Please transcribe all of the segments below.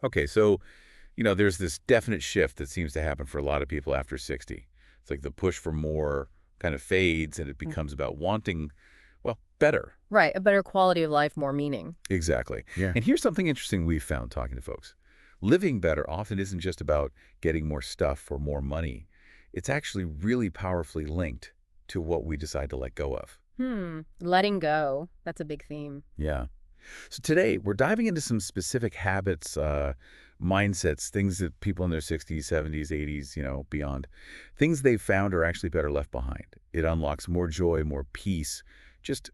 Okay, so, there's this definite shift that seems to happen for a lot of people after 60. It's like the push for more kind of fades and it Mm. becomes about wanting, well, better. Right, a better quality of life, more meaning. Exactly. Yeah. And here's something interesting we've found talking to folks. Living better often isn't just about getting more stuff or more money. It's actually really powerfully linked to what we decide to let go of. Letting go. That's a big theme. Yeah. So today, we're diving into some specific habits, mindsets, things that people in their 60s, 70s, 80s, beyond, things they've found are actually better left behind. It unlocks more joy, more peace, just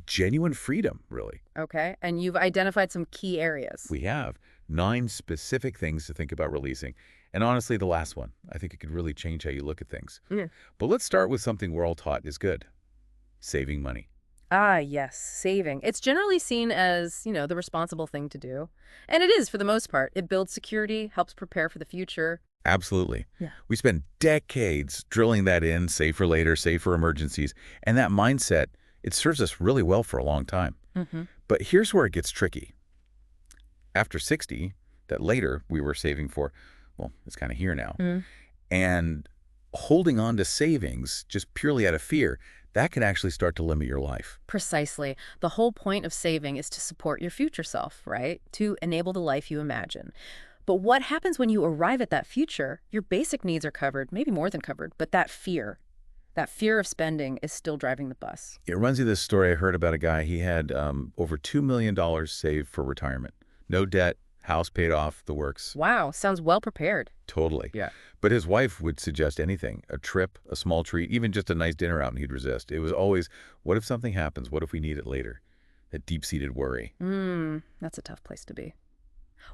genuine freedom, really. Okay, and you've identified some key areas. We have 9 specific things to think about releasing. And honestly, the last one, I think it could really change how you look at things. Mm. But let's start with something we're all taught is good, saving money. Ah, yes, saving. It's generally seen as, the responsible thing to do. And it is for the most part. It builds security, helps prepare for the future. Absolutely. Yeah. We spend decades drilling that in, save for later, save for emergencies. And that mindset, it serves us really well for a long time. Mm-hmm. But here's where it gets tricky. After 60, that later we were saving for, well, it's kind of here now. And holding on to savings just purely out of fear, that can actually start to limit your life. Precisely. The whole point of saving is to support your future self, right? To enable the life you imagine. But what happens when you arrive at that future? Your basic needs are covered, maybe more than covered, but that fear of spending is still driving the bus. It reminds me of this story I heard about a guy. He had over $2 million saved for retirement. No debt, house paid off, the works. Wow, sounds well prepared. Totally. Yeah. But his wife would suggest anything, a trip, a small treat, even just a nice dinner out, and he'd resist. It was always, what if something happens? What if we need it later? That deep-seated worry. That's a tough place to be.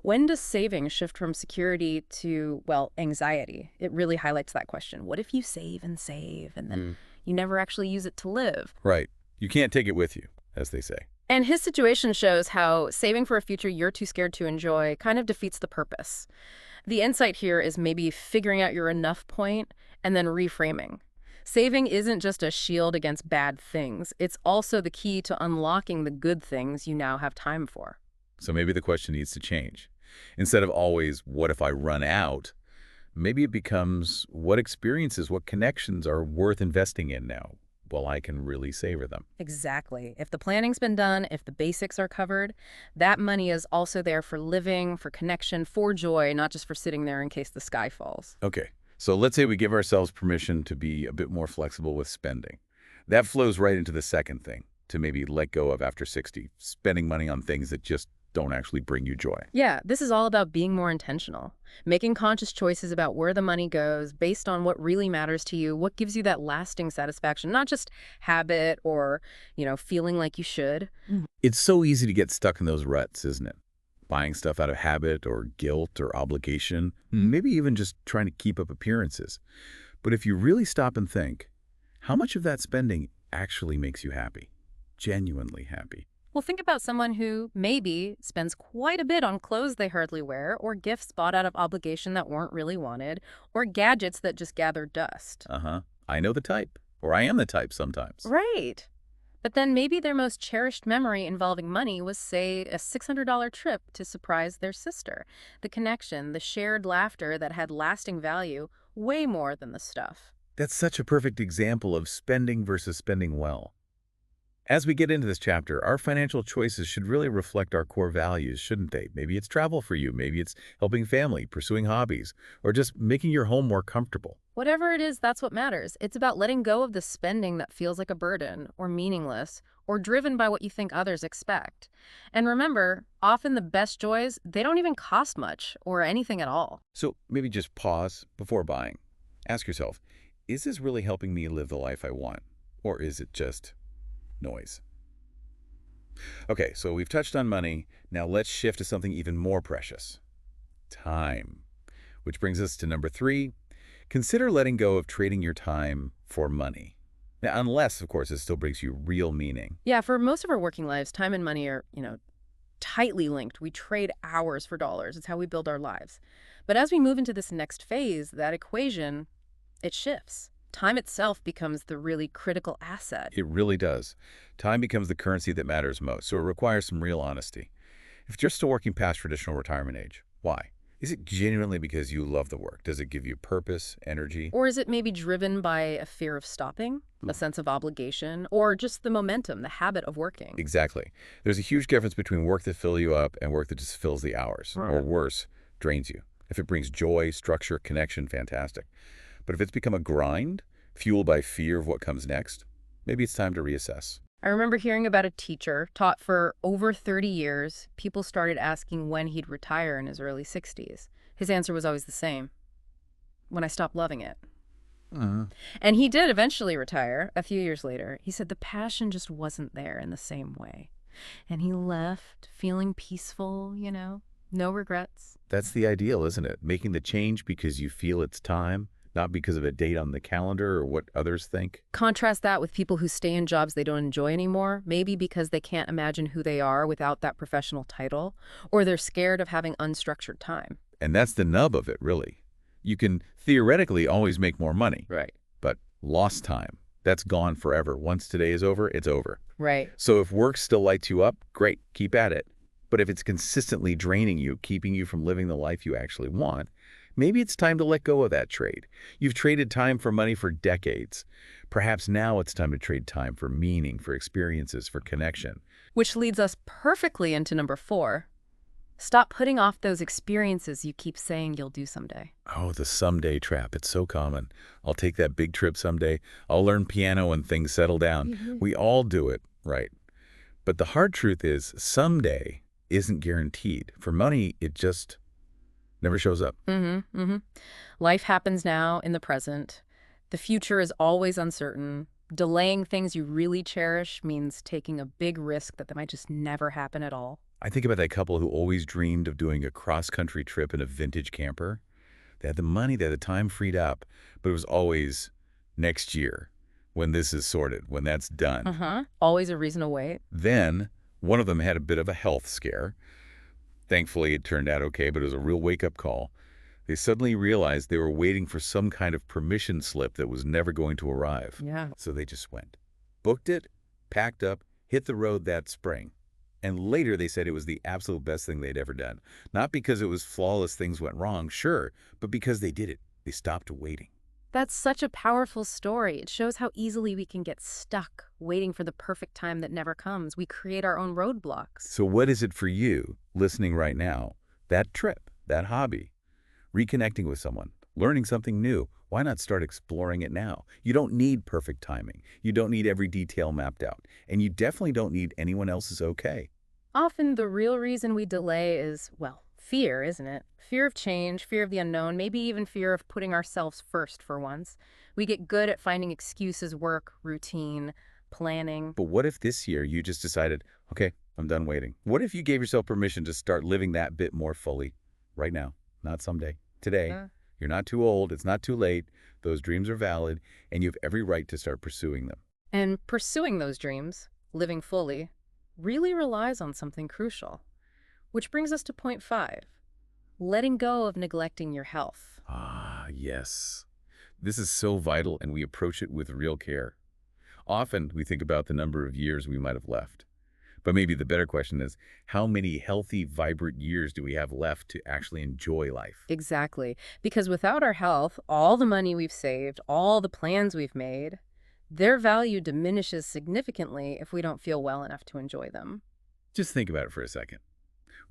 When does saving shift from security to, well, anxiety? It really highlights that question. What if you save and then you never actually use it to live? Right. You can't take it with you, as they say. And his situation shows how saving for a future you're too scared to enjoy kind of defeats the purpose. The insight here is maybe figuring out your enough point and then reframing. Saving isn't just a shield against bad things. It's also the key to unlocking the good things you now have time for. So maybe the question needs to change. Instead of always, what if I run out? Maybe it becomes, what experiences, what connections are worth investing in now? Well, I can really savor them. Exactly. If the planning's been done, if the basics are covered, that money is also there for living, for connection, for joy, not just for sitting there in case the sky falls. Okay, so let's say we give ourselves permission to be a bit more flexible with spending. That flows right into the second thing, to maybe let go of after 60, spending money on things that just don't actually bring you joy. Yeah, this is all about being more intentional, making conscious choices about where the money goes based on what really matters to you, what gives you that lasting satisfaction, not just habit or, feeling like you should. It's so easy to get stuck in those ruts, isn't it? Buying stuff out of habit or guilt or obligation, maybe even just trying to keep up appearances. But if you really stop and think, how much of that spending actually makes you happy? Genuinely happy? Well, think about someone who maybe spends quite a bit on clothes they hardly wear, or gifts bought out of obligation that weren't really wanted, or gadgets that just gather dust. I know the type, or I am the type sometimes. Right. But then maybe their most cherished memory involving money was, say, a $600 trip to surprise their sister. The connection, the shared laughter that had lasting value, way more than the stuff. That's such a perfect example of spending versus spending well. As we get into this chapter, our financial choices should really reflect our core values, shouldn't they? Maybe it's travel for you, maybe it's helping family, pursuing hobbies, or just making your home more comfortable. Whatever it is, that's what matters. It's about letting go of the spending that feels like a burden, or meaningless, or driven by what you think others expect. And remember, often the best joys, they don't even cost much, or anything at all. So maybe just pause before buying. Ask yourself, is this really helping me live the life I want? Or is it just noise? Okay, so we've touched on money. Now let's shift to something even more precious. Time. Which brings us to number 3. Consider letting go of trading your time for money. Now, unless, of course, it still brings you real meaning. Yeah, for most of our working lives, time and money are, tightly linked. We trade hours for dollars. It's how we build our lives. But as we move into this next phase, that equation, it shifts. Time itself becomes the really critical asset. It really does. Time becomes the currency that matters most, so it requires some real honesty. If you're still working past traditional retirement age, Why? Is it genuinely because you love the work? Does it give you purpose, energy? Or is it maybe driven by a fear of stopping, a sense of obligation, or just the momentum, the habit of working? Exactly. There's a huge difference between work that fills you up and work that just fills the hours, or Right. worse, drains you. If it brings joy, structure, connection, fantastic. But if it's become a grind, fueled by fear of what comes next, maybe it's time to reassess. I remember hearing about a teacher taught for over 30 years. People started asking when he'd retire in his early 60s. His answer was always the same: when I stop loving it. Uh, And he did eventually retire a few years later. He said the passion just wasn't there in the same way. And he left feeling peaceful, no regrets. that's the ideal, isn't it? Making the change because you feel it's time, not because of a date on the calendar or what others think. Contrast that with people who stay in jobs they don't enjoy anymore, maybe because they can't imagine who they are without that professional title, or they're scared of having unstructured time. And that's the nub of it, really. You can theoretically always make more money, Right. but lost time, that's gone forever. Once today is over, it's over. Right. So if work still lights you up, great, keep at it. But if it's consistently draining you, keeping you from living the life you actually want, maybe it's time to let go of that trade. You've traded time for money for decades. Perhaps now it's time to trade time for meaning, for experiences, for connection. Which leads us perfectly into number 4. Stop putting off those experiences you keep saying you'll do someday. Oh, the someday trap. It's so common. I'll take that big trip someday. I'll learn piano when things settle down. We all do it, right? But the hard truth is someday isn't guaranteed. For money, it just never shows up. Life happens now in the present. The future is always uncertain. Delaying things you really cherish means taking a big risk that might just never happen at all. I think about that couple who always dreamed of doing a cross-country trip in a vintage camper. They had the money, they had the time freed up, but it was always next year when this is sorted, when that's done. Always a reason to wait. Then one of them had a bit of a health scare. Thankfully, it turned out okay, but it was a real wake-up call. They suddenly realized they were waiting for some kind of permission slip that was never going to arrive. Yeah. So they just went, booked it, packed up, hit the road that spring. And later they said it was the absolute best thing they'd ever done. Not because it was flawless, things went wrong, sure, but because they did it. They stopped waiting. That's such a powerful story. It shows how easily we can get stuck waiting for the perfect time that never comes. We create our own roadblocks. So what is it for you, listening right now? That trip, that hobby, reconnecting with someone, learning something new. Why not start exploring it now? You don't need perfect timing. You don't need every detail mapped out. And you definitely don't need anyone else's okay. Often the real reason we delay is, well, fear, isn't it? Fear of change, fear of the unknown, maybe even fear of putting ourselves first for once. We get good at finding excuses, work, routine, planning. But what if this year you just decided, okay, I'm done waiting? What if you gave yourself permission to start living that bit more fully right now, not someday, today? You're not too old. It's not too late. Those dreams are valid, and you have every right to start pursuing them. And pursuing those dreams, living fully, really relies on something crucial. Which brings us to point 5, letting go of neglecting your health. Ah, yes. This is so vital, and we approach it with real care. Often, we think about the number of years we might have left. But maybe the better question is, how many healthy, vibrant years do we have left to actually enjoy life? Exactly. Because without our health, all the money we've saved, all the plans we've made, their value diminishes significantly if we don't feel well enough to enjoy them. Just think about it for a second.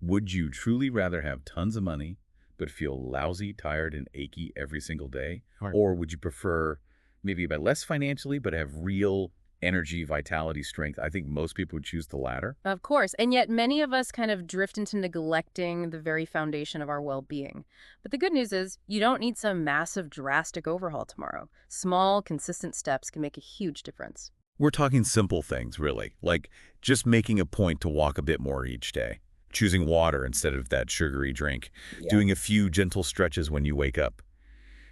Would you truly rather have tons of money, but feel lousy, tired, and achy every single day? Right. Or would you prefer maybe a bit less financially, but have real energy, vitality, strength? I think most people would choose the latter. Of course, and yet many of us kind of drift into neglecting the very foundation of our well-being. But the good news is you don't need some massive, drastic overhaul tomorrow. Small, consistent steps can make a huge difference. We're talking simple things, really, like just making a point to walk a bit more each day, choosing water instead of that sugary drink, doing a few gentle stretches when you wake up,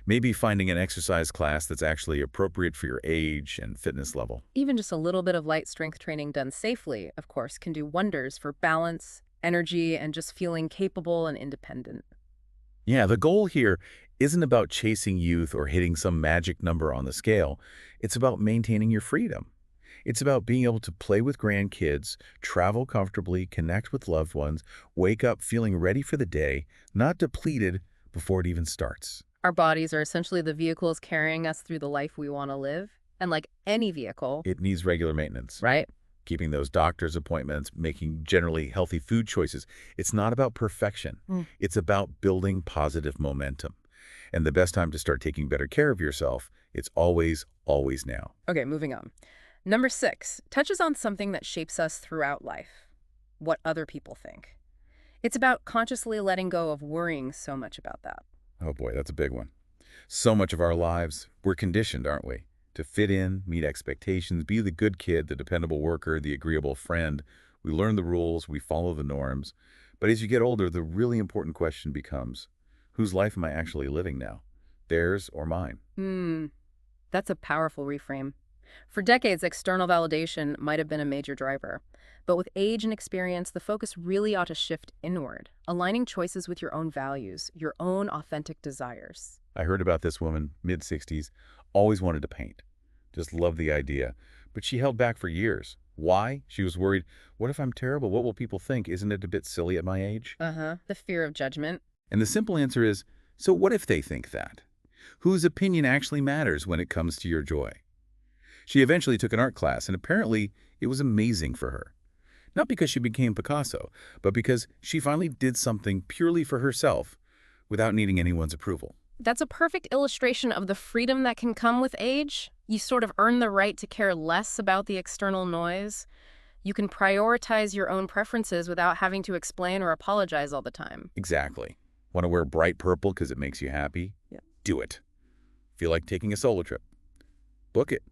maybe finding an exercise class that's actually appropriate for your age and fitness level. Even just a little bit of light strength training done safely, of course, can do wonders for balance, energy, and just feeling capable and independent. Yeah, the goal here isn't about chasing youth or hitting some magic number on the scale. It's about maintaining your freedom. It's about being able to play with grandkids, travel comfortably, connect with loved ones, wake up feeling ready for the day, not depleted before it even starts. Our bodies are essentially the vehicles carrying us through the life we want to live. And like any vehicle, It needs regular maintenance, right? keeping those doctor's appointments, making generally healthy food choices. It's not about perfection. Mm. It's about building positive momentum. And the best time to start taking better care of yourself, it's always, always now. Okay, moving on. Number 6 touches on something that shapes us throughout life: what other people think. It's about consciously letting go of worrying so much about that. Oh boy, that's a big one. So much of our lives, we're conditioned, aren't we? To fit in, meet expectations, be the good kid, the dependable worker, the agreeable friend. We learn the rules, we follow the norms. But as you get older, the really important question becomes, whose life am I actually living now? Theirs or mine? Hmm, that's a powerful reframe. For decades, external validation might have been a major driver. But with age and experience, the focus really ought to shift inward, aligning choices with your own values, your own authentic desires. I heard about this woman, mid-60s, always wanted to paint. Just loved the idea. But she held back for years. Why? She was worried, what if I'm terrible? What will people think? Isn't it a bit silly at my age? Uh-huh. The fear of judgment. And the simple answer is, so what if they think that? Whose opinion actually matters when it comes to your joy? She eventually took an art class, and apparently it was amazing for her. Not because she became Picasso, but because she finally did something purely for herself without needing anyone's approval. That's a perfect illustration of the freedom that can come with age. You sort of earn the right to care less about the external noise. You can prioritize your own preferences without having to explain or apologize all the time. Exactly. Want to wear bright purple because it makes you happy? Yeah. Do it. Feel like taking a solo trip? Book it.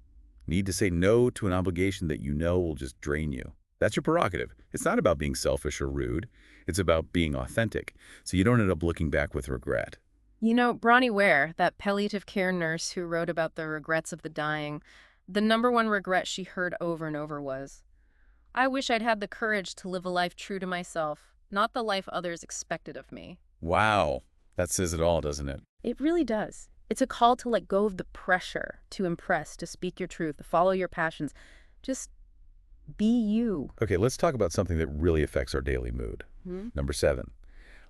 Need to say no to an obligation that you know will just drain you? That's your prerogative. It's not about being selfish or rude. It's about being authentic, so you don't end up looking back with regret. You know, Bronnie Ware, that palliative care nurse who wrote about the regrets of the dying, the number one regret she heard over and over was, I wish I'd had the courage to live a life true to myself, not the life others expected of me. Wow. That says it all, doesn't it? It really does. It's a call to let go of the pressure, to impress, to speak your truth, to follow your passions. Just be you. Okay, let's talk about something that really affects our daily mood. Hmm? Number 7,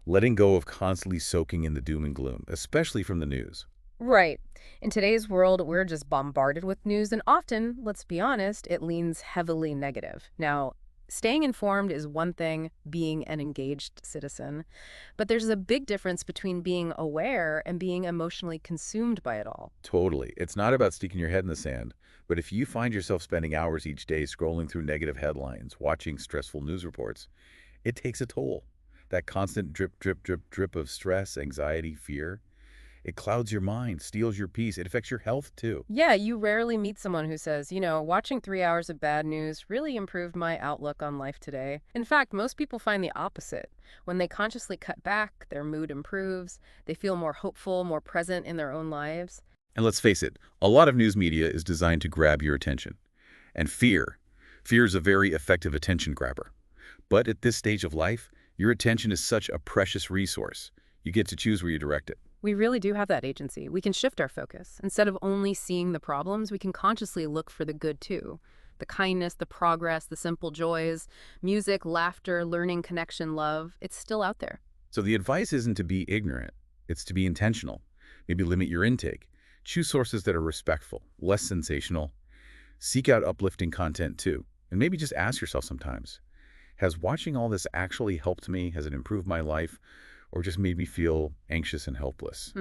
letting go of constantly soaking in the doom and gloom, especially from the news. Right. In today's world, we're just bombarded with news, and often, let's be honest, it leans heavily negative. Now, staying informed is one thing, being an engaged citizen, but there's a big difference between being aware and being emotionally consumed by it all. Totally. It's not about sticking your head in the sand, but if you find yourself spending hours each day scrolling through negative headlines, watching stressful news reports, it takes a toll. That constant drip, drip, drip, drip of stress, anxiety, fear, it clouds your mind, steals your peace. It affects your health, too. Yeah, you rarely meet someone who says, watching 3 hours of bad news really improved my outlook on life today. In fact, most people find the opposite. When they consciously cut back, their mood improves, they feel more hopeful, more present in their own lives. And let's face it, a lot of news media is designed to grab your attention. And fear is a very effective attention grabber. But at this stage of life, your attention is such a precious resource. You get to choose where you direct it. We really do have that agency. We can shift our focus. Instead of only seeing the problems, we can consciously look for the good too. The kindness, the progress, the simple joys, music, laughter, learning, connection, love, it's still out there. So the advice isn't to be ignorant. It's to be intentional. Maybe limit your intake. Choose sources that are respectful, less sensational. Seek out uplifting content too. And maybe just ask yourself sometimes, has watching all this actually helped me? Has it improved my life? Or just made me feel anxious and helpless?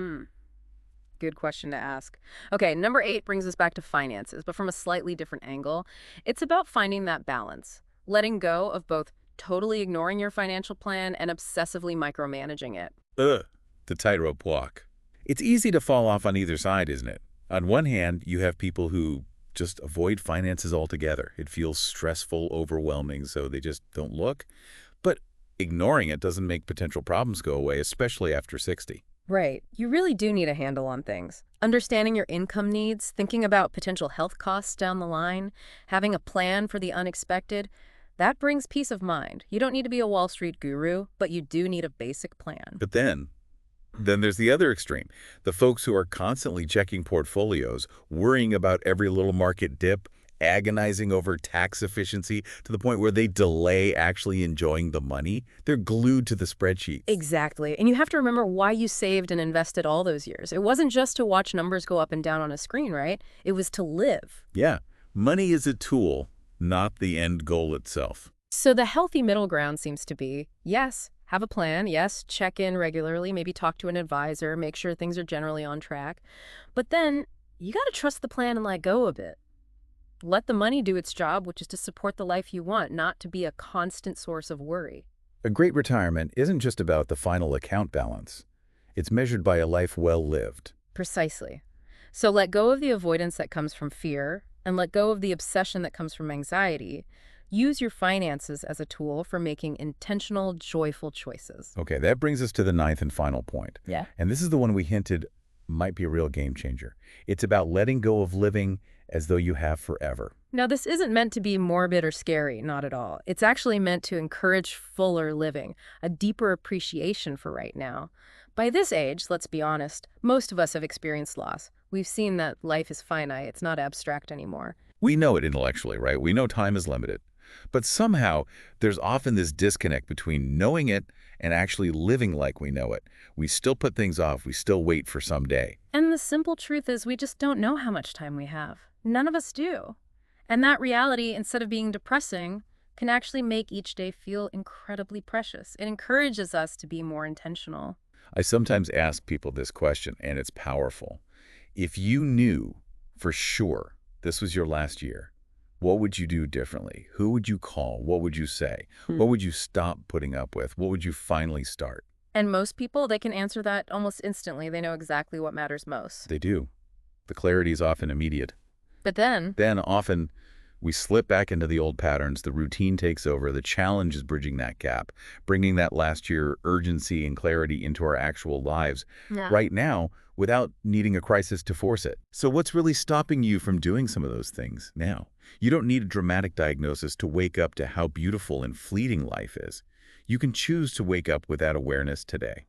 Good question to ask. Okay, number 8 brings us back to finances, but from a slightly different angle. It's about finding that balance, letting go of both totally ignoring your financial plan and obsessively micromanaging it. The tightrope walk. It's easy to fall off on either side, isn't it? On one hand, you have people who just avoid finances altogether. It feels stressful, overwhelming, so they just don't look. But ignoring it doesn't make potential problems go away, especially after 60. Right. You really do need a handle on things. Understanding your income needs, thinking about potential health costs down the line, having a plan for the unexpected, that brings peace of mind. You don't need to be a Wall Street guru, but you do need a basic plan. But then there's the other extreme, the folks who are constantly checking portfolios, worrying about every little market dip, agonizing over tax efficiency to the point where they delay actually enjoying the money. They're glued to the spreadsheets. Exactly. And you have to remember why you saved and invested all those years. It wasn't just to watch numbers go up and down on a screen, right? It was to live. Yeah, money is a tool, not the end goal itself. So the healthy middle ground seems to be, yes, have a plan, yes, check in regularly, maybe talk to an advisor, make sure things are generally on track. But then you got to trust the plan and let go a bit. Let the money do its job, which is to support the life you want, not to be a constant source of worry. A great retirement isn't just about the final account balance. It's measured by a life well lived. Precisely. So let go of the avoidance that comes from fear and let go of the obsession that comes from anxiety. Use your finances as a tool for making intentional, joyful choices. Okay, that brings us to the ninth and final point. Yeah. And this is the one we hinted might be a real game changer. It's about letting go of living as though you have forever. Now, this isn't meant to be morbid or scary, not at all. It's actually meant to encourage fuller living, a deeper appreciation for right now. By this age, let's be honest, most of us have experienced loss. We've seen that life is finite. It's not abstract anymore. We know it intellectually, right? We know time is limited. But somehow, there's often this disconnect between knowing it and actually living like we know it. We still put things off. We still wait for someday. And the simple truth is we just don't know how much time we have. None of us do. And that reality, instead of being depressing, can actually make each day feel incredibly precious. It encourages us to be more intentional. I sometimes ask people this question, and it's powerful. If you knew for sure this was your last year, what would you do differently? Who would you call? What would you say? What would you stop putting up with? What would you finally start? And most people, they can answer that almost instantly. They know exactly what matters most. They do. The clarity is often immediate. But then, Often we slip back into the old patterns. The routine takes over. The challenge is bridging that gap, bringing that last year urgency and clarity into our actual lives right now without needing a crisis to force it. So what's really stopping you from doing some of those things now? You don't need a dramatic diagnosis to wake up to how beautiful and fleeting life is. You can choose to wake up with that awareness today.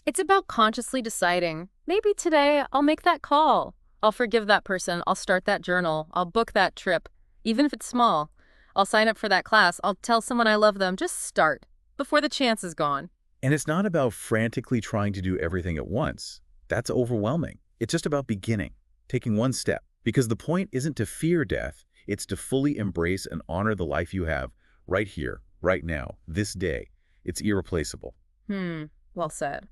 it's about consciously deciding, maybe today I'll make that call. I'll forgive that person. I'll start that journal. I'll book that trip, even if it's small. I'll sign up for that class. I'll tell someone I love them. Just start before the chance is gone. And it's not about frantically trying to do everything at once. That's overwhelming. It's just about beginning, taking one step. Because the point isn't to fear death, it's to fully embrace and honor the life you have right here, right now, this day. It's irreplaceable. Well said.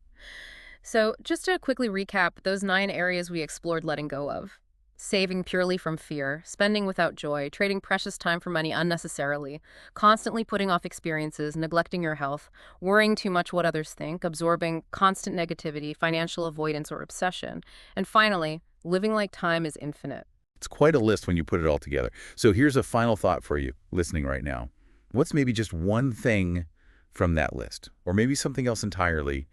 So just to quickly recap those 9 areas we explored letting go of. Saving purely from fear, spending without joy, trading precious time for money unnecessarily, constantly putting off experiences, neglecting your health, worrying too much what others think, absorbing constant negativity, financial avoidance or obsession, and finally, living like time is infinite. It's quite a list when you put it all together. So here's a final thought for you listening right now. What's maybe just one thing from that list, or maybe something else entirely,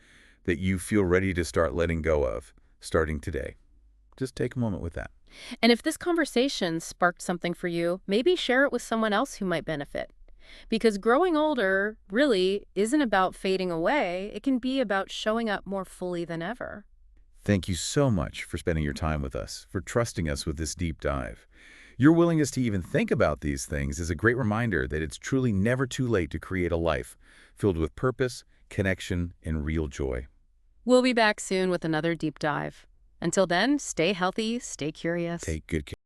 that you feel ready to start letting go of starting today? Just take a moment with that. And if this conversation sparked something for you, maybe share it with someone else who might benefit. Because growing older really isn't about fading away. It can be about showing up more fully than ever. Thank you so much for spending your time with us, for trusting us with this deep dive. Your willingness to even think about these things is a great reminder that it's truly never too late to create a life filled with purpose, connection, and real joy. We'll be back soon with another deep dive. Until then, stay healthy, stay curious. Take good care.